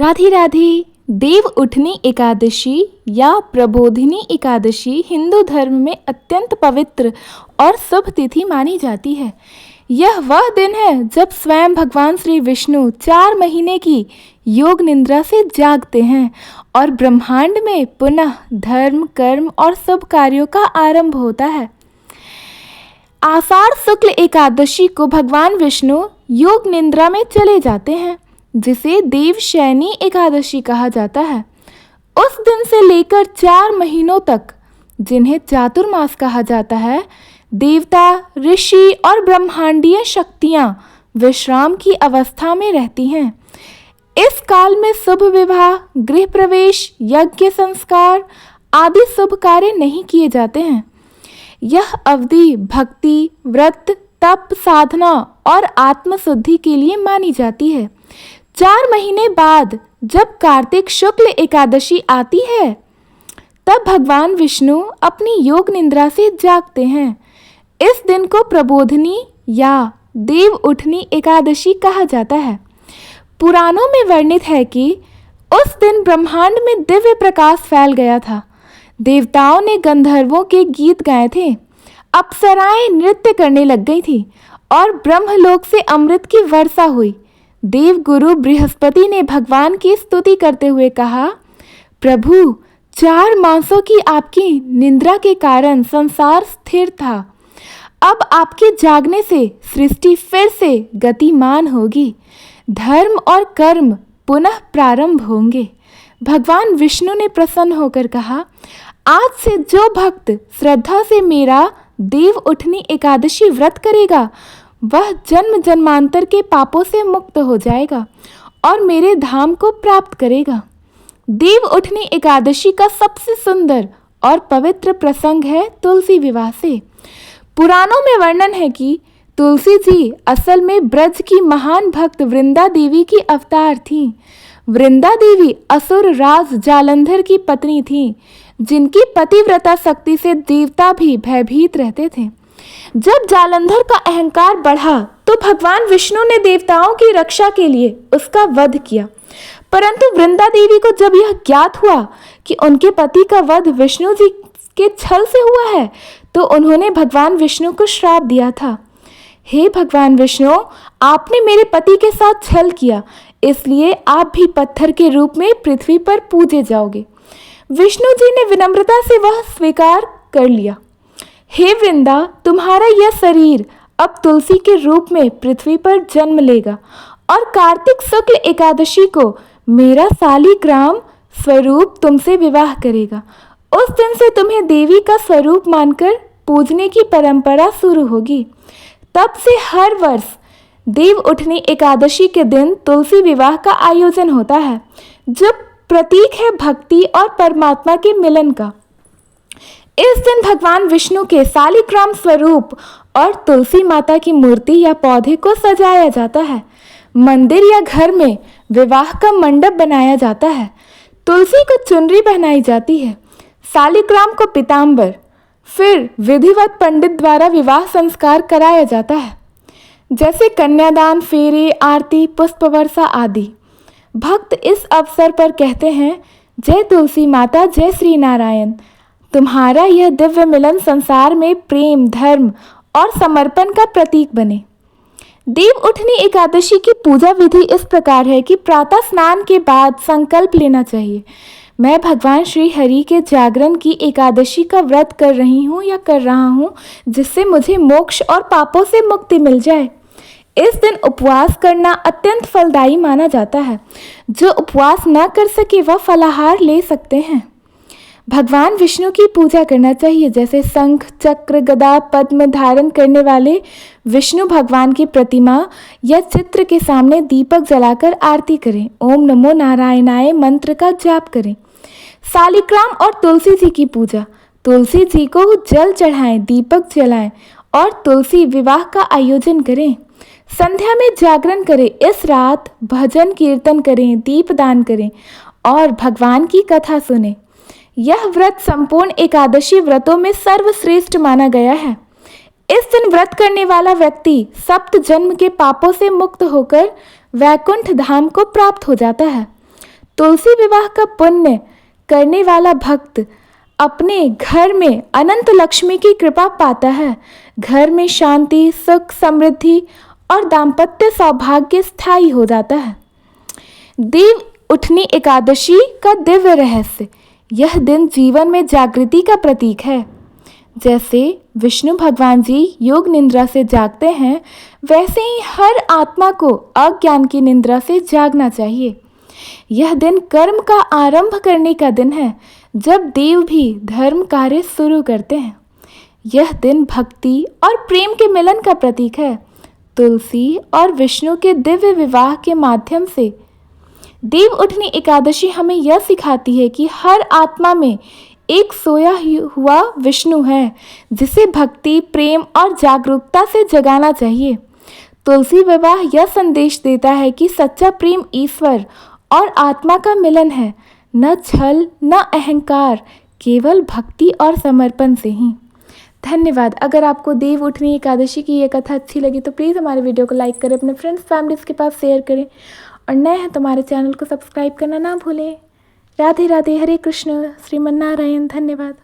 राधे राधे। देव उठनी एकादशी या प्रबोधिनी एकादशी हिंदू धर्म में अत्यंत पवित्र और शुभ तिथि मानी जाती है। यह वह दिन है जब स्वयं भगवान श्री विष्णु 4 महीने की योग निद्रा से जागते हैं और ब्रह्मांड में पुनः धर्म, कर्म और शुभ कार्यों का आरंभ होता है। आषाढ़ शुक्ल एकादशी को भगवान विष्णु योग निद्रा में चले जाते हैं, जिसे देवशयनी एकादशी कहा जाता है। उस दिन से लेकर 4 महीनों तक, जिन्हें चातुर्मास कहा जाता है, देवता, ऋषि और ब्रह्मांडीय शक्तियां विश्राम की अवस्था में रहती हैं। इस काल में शुभ विवाह, गृह प्रवेश, यज्ञ संस्कार आदि शुभ कार्य नहीं किए जाते हैं। यह अवधि भक्ति, व्रत, तप, साधना और आत्मशुद्धि के लिए मानी जाती है। 4 महीने बाद जब कार्तिक शुक्ल एकादशी आती है, तब भगवान विष्णु अपनी योग निद्रा से जागते हैं। इस दिन को प्रबोधिनी या देव उठनी एकादशी कहा जाता है। पुराणों में वर्णित है कि उस दिन ब्रह्मांड में दिव्य प्रकाश फैल गया था। देवताओं ने गंधर्वों के गीत गाए थे, अप्सराएं नृत्य करने लग गई थी और ब्रह्मलोक से अमृत की वर्षा हुई। देवगुरु बृहस्पति ने भगवान की स्तुति करते हुए कहा, प्रभु, 4 मासों की आपकी निद्रा के कारण संसार स्थिर था। अब आपके जागने से सृष्टि फिर से गतिमान होगी, धर्म और कर्म पुनः प्रारंभ होंगे। भगवान विष्णु ने प्रसन्न होकर कहा, आज से जो भक्त श्रद्धा से मेरा देव उठनी एकादशी व्रत करेगा, वह जन्म जन्मांतर के पापों से मुक्त हो जाएगा और मेरे धाम को प्राप्त करेगा। देव उठनी एकादशी का सबसे सुंदर और पवित्र प्रसंग है तुलसी विवाह से। पुराणों में वर्णन है कि तुलसी जी असल में ब्रज की महान भक्त वृंदा देवी की अवतार थीं। वृंदा देवी असुर राज जालंधर की पत्नी थीं, जिनकी पतिव्रता शक्ति से देवता भी भयभीत रहते थे। जब जालंधर का अहंकार बढ़ा तो भगवान विष्णु ने देवताओं की रक्षा के लिए उसका वध किया। परंतु वृंदा देवी को जब यह ज्ञात हुआ कि उनके पति का वध विष्णु जी के छल से हुआ है, तो उन्होंने भगवान विष्णु को श्राप दिया था, हे भगवान विष्णु, आपने मेरे पति के साथ छल किया, इसलिए आप भी पत्थर के रूप में पृथ्वी पर पूजे जाओगे। विष्णु जी ने विनम्रता से वह स्वीकार कर लिया। हे वृंदा, तुम्हारा यह शरीर अब तुलसी के रूप में पृथ्वी पर जन्म लेगा और कार्तिक शुक्ल एकादशी को मेरा शालिग्राम स्वरूप तुमसे विवाह करेगा। उस दिन से तुम्हें देवी का स्वरूप मानकर पूजने की परंपरा शुरू होगी। तब से हर वर्ष देव उठनी एकादशी के दिन तुलसी विवाह का आयोजन होता है, जो प्रतीक है भक्ति और परमात्मा के मिलन का। इस दिन भगवान विष्णु के शालिग्राम स्वरूप और तुलसी माता की मूर्ति या पौधे को सजाया जाता है। मंदिर या घर में विवाह का मंडप बनाया जाता है। तुलसी को चुनरी पहनाई जाती है, शालिग्राम को पीताम्बर, फिर विधिवत पंडित द्वारा विवाह संस्कार कराया जाता है, जैसे कन्यादान, फेरे, आरती, पुष्प वर्षा आदि। भक्त इस अवसर पर कहते हैं, जय तुलसी माता, जय श्री नारायण। तुम्हारा यह दिव्य मिलन संसार में प्रेम, धर्म और समर्पण का प्रतीक बने। देव उठनी एकादशी की पूजा विधि इस प्रकार है कि प्रातः स्नान के बाद संकल्प लेना चाहिए, मैं भगवान श्री हरि के जागरण की एकादशी का व्रत कर रही हूँ या कर रहा हूँ, जिससे मुझे मोक्ष और पापों से मुक्ति मिल जाए। इस दिन उपवास करना अत्यंत फलदायी माना जाता है। जो उपवास न कर सके वह फलाहार ले सकते हैं। भगवान विष्णु की पूजा करना चाहिए, जैसे शंख, चक्र, गदा, पद्म धारण करने वाले विष्णु भगवान की प्रतिमा या चित्र के सामने दीपक जलाकर आरती करें। ओम नमो नारायणाय मंत्र का जाप करें। शालिग्राम और तुलसी जी की पूजा, तुलसी जी को जल चढ़ाएं, दीपक जलाएं और तुलसी विवाह का आयोजन करें। संध्या में जागरण करें। इस रात भजन कीर्तन करें, दीपदान करें और भगवान की कथा सुनें। यह व्रत संपूर्ण एकादशी व्रतों में सर्वश्रेष्ठ माना गया है। इस दिन व्रत करने वाला व्यक्ति 7 जन्म के पापों से मुक्त होकर वैकुंठ धाम को प्राप्त हो जाता है। तुलसी विवाह का पुण्य करने वाला भक्त अपने घर में अनंत लक्ष्मी की कृपा पाता है। घर में शांति, सुख, समृद्धि और दाम्पत्य सौभाग्य स्थायी हो जाता है। देव उठनी एकादशी का दिव्य रहस्य। यह दिन जीवन में जागृति का प्रतीक है। जैसे विष्णु भगवान जी योग निद्रा से जागते हैं, वैसे ही हर आत्मा को अज्ञान की निद्रा से जागना चाहिए। यह दिन कर्म का आरंभ करने का दिन है, जब देव भी धर्म कार्य शुरू करते हैं। यह दिन भक्ति और प्रेम के मिलन का प्रतीक है। तुलसी और विष्णु के दिव्य विवाह के माध्यम से देव उठनी एकादशी हमें यह सिखाती है कि हर आत्मा में एक सोया हुआ विष्णु है, जिसे भक्ति, प्रेम और जागरूकता से जगाना चाहिए। तुलसी विवाह यह संदेश देता है कि सच्चा प्रेम ईश्वर और आत्मा का मिलन है, न छल, न अहंकार, केवल भक्ति और समर्पण से ही। धन्यवाद। अगर आपको देव उठनी एकादशी की ये कथा अच्छी लगी तो प्लीज़ हमारे वीडियो को लाइक करें, अपने फ्रेंड्स फैमिलीज़ के पास शेयर करें और नए हैं तो हमारे चैनल को सब्सक्राइब करना ना भूलें। राधे राधे, हरे कृष्ण, श्रीमन नारायण। धन्यवाद।